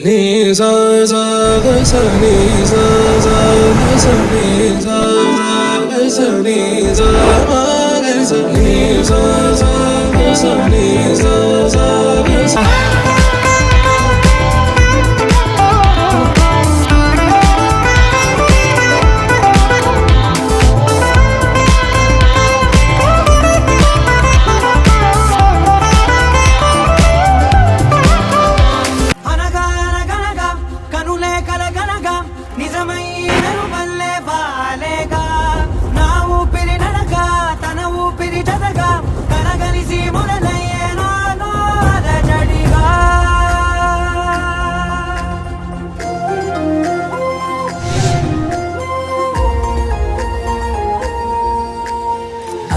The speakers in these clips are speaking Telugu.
నీ సా సా గ స నీ సా సా గ స నీ సా సా గ స నీ సా మా గ స నీ సా సా గ స నీ సా సా గ స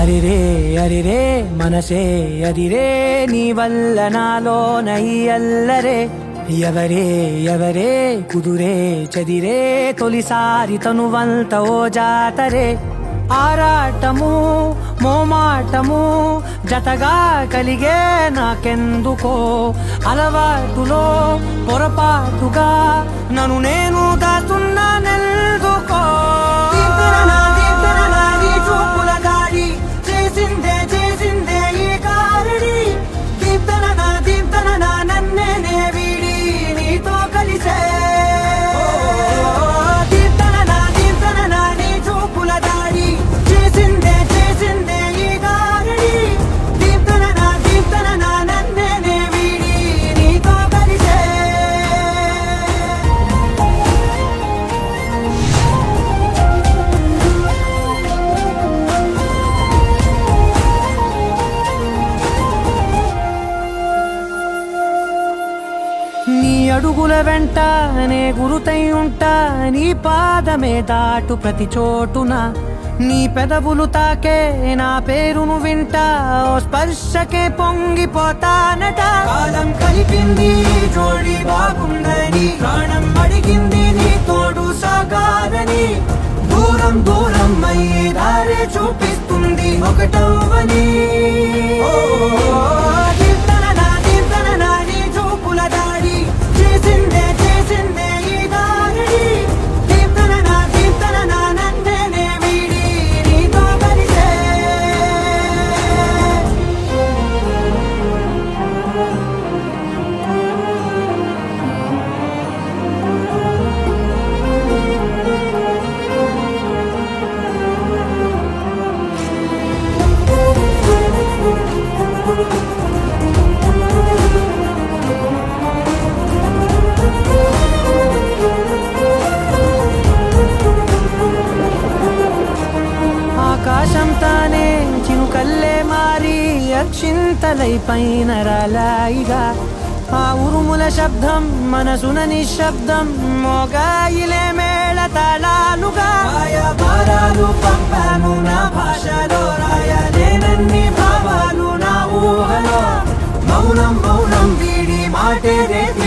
అరిరే అరిరే మనసే అదిరే నీ వల్ల నాలోన ఈ అల్లరే ఎవరే ఎవరే కుదురే చదిరే తొలిసారి తనువంత ఓ జాతరే ఆరాటము మోమాటము జతగా కలిగే నాకెందుకో అలవాటులో పొరపాటుగా నన్ను నేను దాచున్నానెందుకో నీ అడుగుల వెంట నే గురుతై ఉంటా నీ పాదమే దాటు ప్రతి చోటున నీ పెదవులు తాకే నా పేరును వింటా ఓ స్పర్శకే పొంగిపోతానట కాలం కలిపింది జోడి బాగుందని ప్రాణం అడిగింది నీ తోడు సాగాలని దూరం దూరం అయ్యే దారే చూపిస్తుంది ఒకటవని ఆకాశం తానే చినుకల్లే మారి అక్షింతలై పైన రాలాయిగా ఆ ఉరుముల శబ్దం మనసున నిశ్శబ్దం మోగాయిలే మేళ తాళాలుగా భారాలు పంపాను నా భాషలో రాయలేనన్ని భావాలు నా ఊహలో మౌనం మౌనం వీడి మాటే రేది